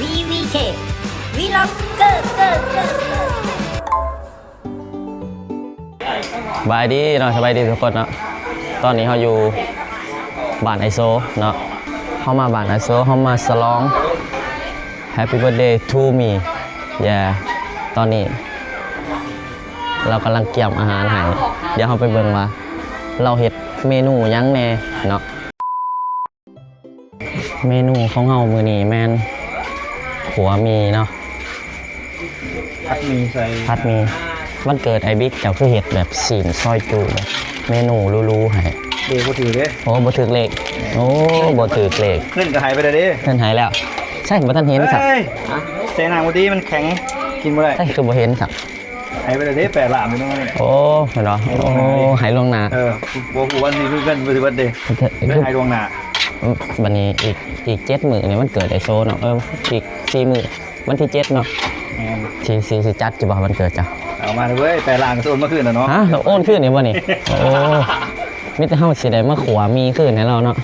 VVK วีล็อกเกอร์บายดีเนาะสบายดีทุกคนเนาะตอนนี้เขาอยู่บ้านไอโซเนาะเขามาบ้านไอโซเขามาสลอง Happy Birthday to me ตอนนี้เรากำลังเกี่ยมอาหารให้เดี๋ยวเราไปเบิ่งว่าเราเฮ็ดเมนูยังแน่เนาะเมนูของเรามื้อนี้แม่นขัวมีเนาะผัดหมี่ใส่ ผัดมีวันเกิดไอบิ๊กเจ้าคือเห็ดแบบสีนซอยจูแบบเมนูรู้ๆให้ เดี๋ยวกูถือเด้ โอ้บ่ถึกเลขโอ้บ่ถึกเลข เงินก็หายไปเลยเด้ เพิ่นหายแล้วใช่บ่ทันเห็นครับ เฮ้ยเสนาบดีมันแข็งกินบ่ได้ ใช่คือบ่เห็นครับ หายไปเลยเด้แปดหลามไปตรงนั้น โอ้เห็นเหรอโอ้หายลวงหน้า บัวกูวันนี้คือกันปฏิบัติเด้ไม่หายดวงหน้า บัดนี้อีก7มื้อนี่มันเกิดไอโซเนาะอีก4มื้อวันที่7เนาะสิจัดจะบ่วันเกิดจ้ะ เอามาเลยเว้ยแปดหลามก็โอนเมื่อคืนน่ะเนาะ ฮะเราโอนขึ้นนี่บ่นี่โอ้มิตรเฮาสิได้มาขัวมีขึ้นให้เราเนาะ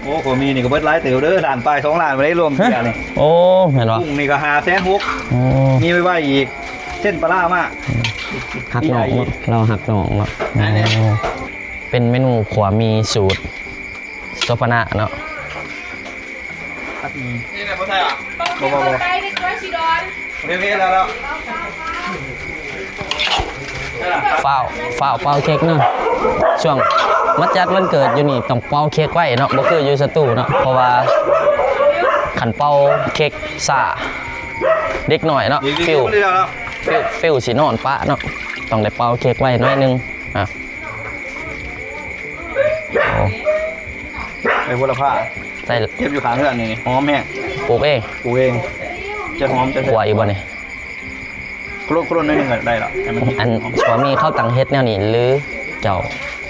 โอ้โหมีนี่ก็เบิดหลายเตี๋ยวเด้อด่านปลาย2ล้านมาได้รวมกันนี่ โอ้เห็นบ่ กุ้งนี่ก็500,000 โอ้ มีไว้อีกเส้นปลาล่ามาก หักหนองเนาะเราหักหนองเนาะเป็นเมนูขวามีสูตรโซฟานะเนาะ ผัดหมี่ นี่แหละพ่อไทยอ่ะ บ่ ไปในตัวชิดอน เรียบๆแล้ว เฝ้าเค้กเนาะช่วงมัดจัดวันเกิดอยู่นี่ต้องเป่าเค้กไว้เนาะบ่คืออยู่สตูเนาะเพราะว่าขันเป่าเค้กซ่าเด็กหน่อยเนาะฟิลสินอนปะเนาะต้องได้เป่าเค้กไว้หน่อยนึงอ่ะโอ้ ไอ้บัวละผ้า ใส่ เก็บอยู่ข้างเรือนนี่หอมแห้ง ปลูกเอง ปลูกเองจะหอมจะ ขัวอีกบ่นี่ ครุ่นนิดนึงก็ได้หรอให้มัน อันสวามีเข้าตังเฮ็ดแนวนี้หรือเจ้า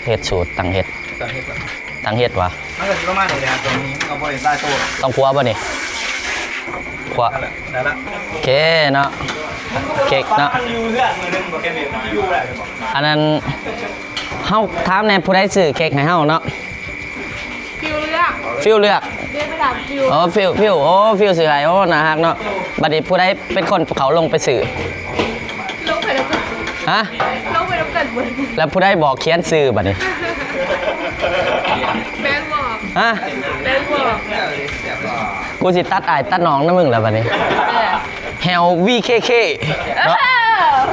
เฮ็ดสูตรตังเฮ็ดตังเฮ็ดวะ มันก็สิประมาณนี้แหละตรงนี้เอาบ่ได้ใต้โต๊ะ ต้องครัวบ่นี่ครัว ได้ละ โอเคเนาะเค้กเนาะ มันอยู่เรือนมือนึงบ่แค่เม็ดอยู่แหละ อันนั้นเฮาถามแน่ผู้ใดซื้อเค้กให้เฮาเนาะ ฟิวเลือก ฟิลเลือก เรียกไปถามฟิว โอ้ฟิลโอ้ฟิลซื้อให้โอ้น่าฮักเนาะบัดนี้ผู้ใดเป็นคนเขาลงไปซื้อ ลงไปแล้วกัน ฮะ ลงไปแล้วกันหมด แล้วผู้ใดบอกเขียนซื้อบัดนี้ แบงค์บอก ฮะ แบงค์บอก กูสิตัดอ้ายตัดน้องนะมึงแล้วบัดนี้ แฮว VKK เนาะ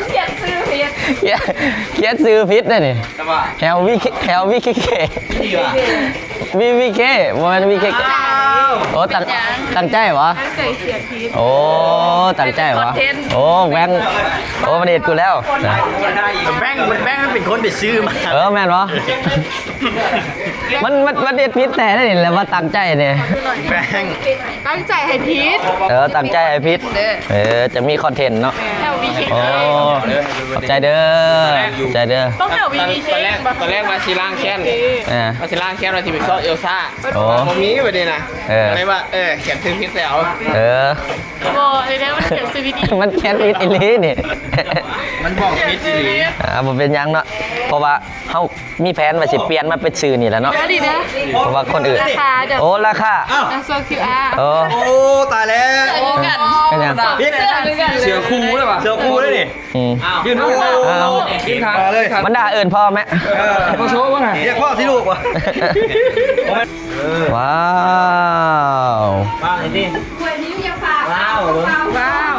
เขียนซื้อเพียน เขียนซื้อผิดได้นี่แฮว VKK VVK บ่แม่น VKK โอ้ตั้งใจวะ ตั้งใจเขียนพีท โอ้ตั้งใจวะโอ้แบงค์โอ้ประเด็ดกูแล้ว แป้งมันเป็นคนไปซื้อมา แม่นวะมันเด็ดพิษแต่ได้นี่แหละว่าตั้งใจเนี่ย แป้ง ตั้งใจให้พีท ตั้งใจไอ้พิษจะมีคอนเทนต์เนาะ แถววีเค โอ้ขอบใจเด้อขอบใจเด้อ ต้องแถววีเค ตอนแรกมาซีล่างแค้น มาซีล่างแค้นเราที่ไปซอเอลซ่า โอ้ ผมมีประเด็นนะ อะไรว่าเขียนซื้อพิษแล้ว โบเลยนะมันเขียนซื้อวิดี มันแค้นพิษอีหลีนี่ มันบอกพิษอีหลี ผมเป็นยังเนาะเพราะว่าเขามีแผนว่าสิเปลี่ยนมาเป็นสื่อนี่แหละเนาะ แล้วดีนะ เพราะว่าคนอื่น ราคาเดี๋ยว โอ้ราคา นะโซคิวอาร์ โอ้ โอ้ตายแล้ว กัน เป็นยัง พี่ เสือคู่เลยป่ะ เสือคู่ด้วยนี่ ยืนคู่ กินทางเลย มันด่าเอิญพ่อไหม มาโชว์ว่าไง เรียกพ่อสิลูกวะ ว้าว มาไอ้นี่ หวยนี้ยังฝาก ว้าว ว้าว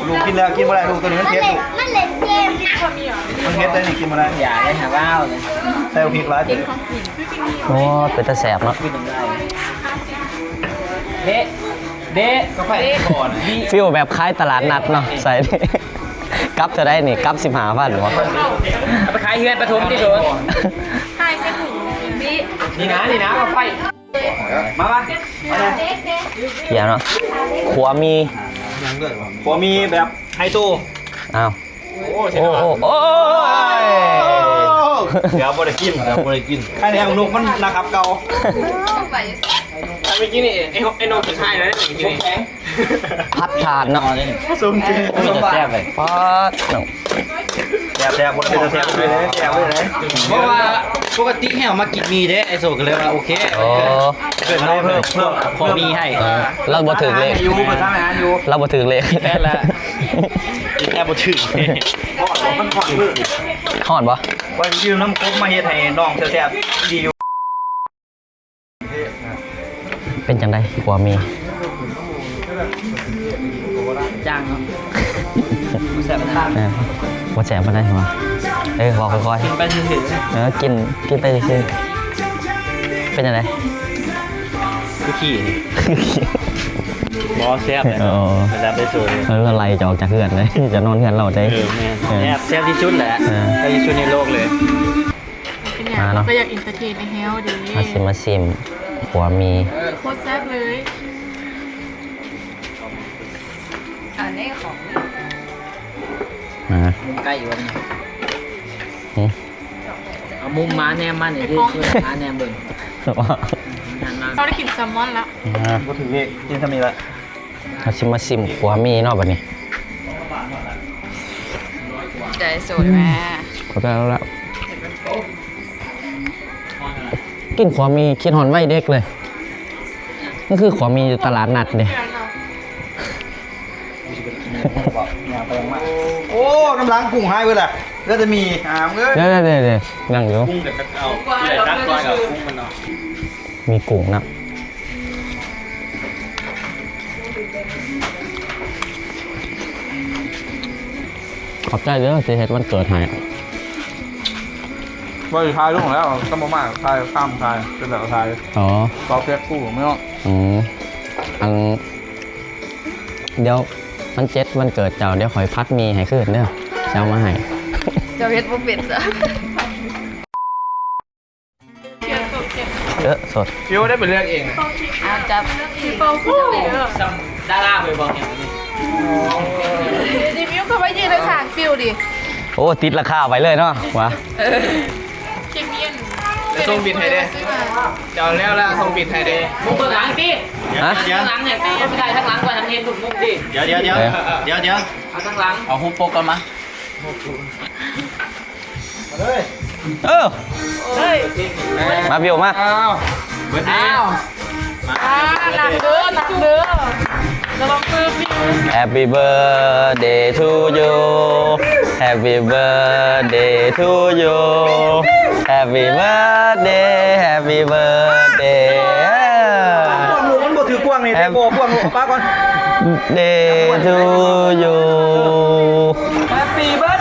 ลูกกินแล้วกินมาได้ลูกตัวนี้มันเค็ดลูก มันเล่นเกม มันเค็ดได้นี่กินมาได้ อย่าได้หาว้าวเลย ใส่พริกร้ายตัว โอ้เป็นตาแสบเนาะ เด็เด็ก็ไปก่อน ฟิลแบบคล้ายตลาดนัดเนาะใส่นี่ กับจะได้นี่กับ15,000หรอ ไปขายเฮือนปฐมที่สุด ใช่เส้นถุงบี นี่นะมาไฟ มาปะ เขียวเนาะขัวมี ผมมีแบบไฮโซ อ้าว โอ้เสีย โอ้ ดาย โอ้ย เดี๋ยวบริกินใครแนวนุกมันนะครับเก่า เมื่อกี้นี่ไอ้โนกินให้แล้วเมื่อกี้นี่ พัดทานเนาะ ซุ่มจริง มีแต่แซ่บเลยป๊าดเนาะ แซ่บคนเป็นแซ่บเลยแซ่บเลย เพราะว่าปกติให้เอามากินมีเด้ไอโซก็เลยว่าโอเค โอ้ เกิดอะไรเพิ่มขอมีให้ เราบ่ถึงเลข อยู่มาทำงานอยู่ เราบ่ถึงเลข แค่ละกินแค่บ่ถึง มันผ่อนเพิ่ม ฮอดบ่ ว่ายืมน้ำคุกมาเฮ็ดให้น้องแซ่บดีอยู่ เป็นจังได๋กว่ามี จ้างเนาะแซ่บมาก บ่แซ่บปานใดหัวบอกค่อย กินไปถึง ๆกินไปซื่อๆเป็นจังได๋ กูขี่บอแซ่บเลย อ๋อ แซ่บได้สูง อะไรจะออกจากเฮือนเลย จะนอนเฮือนเราได้ แม่แซ่บที่สุดแหละแซ่บที่สุดในโลกเลย เป็นอย่างเราก็อยากอินเตอร์เทนในเฮลดี มาซิมหัวมี โคตรแซ่บเลย อันนี้ของ มา มุมใกล้อยู่วันนี้ หึ เอามุมม้าแนมมันเนี่ยที่ม้าแนมเบิ่ง เราได้กินแซลมอนแล้ว ก็ถึงเลขกินทำนี่ละ มาซิมหัวมีเนาะบัดนี้ ใจสวยแม่ ก็ได้แล้วกินหัวมีคิดหอนไว้เด็กเลยนั่นคือหัวมีอยู่ตลาดนัดเด้ โอ้น้ำล้างกุ้งหายไปละก็จะมีหามเงิน เดี๋ยวนั่งอยู่ กุ้งเดี๋ยวก็เอาที่ไหนตั้งก้อยกับกุ้งมันเนาะ มีกุ้งนะขอบใจเด้อที่เฮ็ดวันเกิดให้ ว่าทายลูกแล้วต้องมาทายข้ามทายเป็นแบบทาย อ๋อ ซอฟต์แวร์กู้ไม่ต้อง อันเดี๋ยววันเจ็ดวันเกิดเจ้าเดี๋ยวขอยพัดมีให้ขึ้นเด้อเจ้ามาให้ จะเฮ็ดบ่เป็นจ้ะเกี่ยวกับเก็บ สด ฟิวได้ไปเลือกเองนะ เอาจับที่เป่าคู่เด้อ ดาราไปบอกอย่างนี้ ดิมิวเข้าไปยืนทางฟิวดิ โอ้ติดราคาไว้เลยเนาะวะ เก็บเย็น จะส่งบิดให้ได้เดี๋ยวแล้วส่งบิดให้ได้มุกข้างหลังดิ ฮะ ข้างหลังเนี่ยตีไม่ได้ข้างหลังก่อนทำเงินถูกมุกดิ เดี๋ยวเอาข้างหลัง เอาหุ้มโปกกันมา เออ เฮ้ย มาบิวมา อ้าวเบิร์ดดี้ หนักเด้อหนักเด้อระวังมือฟิว Happy birthday to you Happy birthday to you Happy birthday มันบ่ถือกว้างนี่แต่โบกว้างป้าก่อน Day to you Happy birthday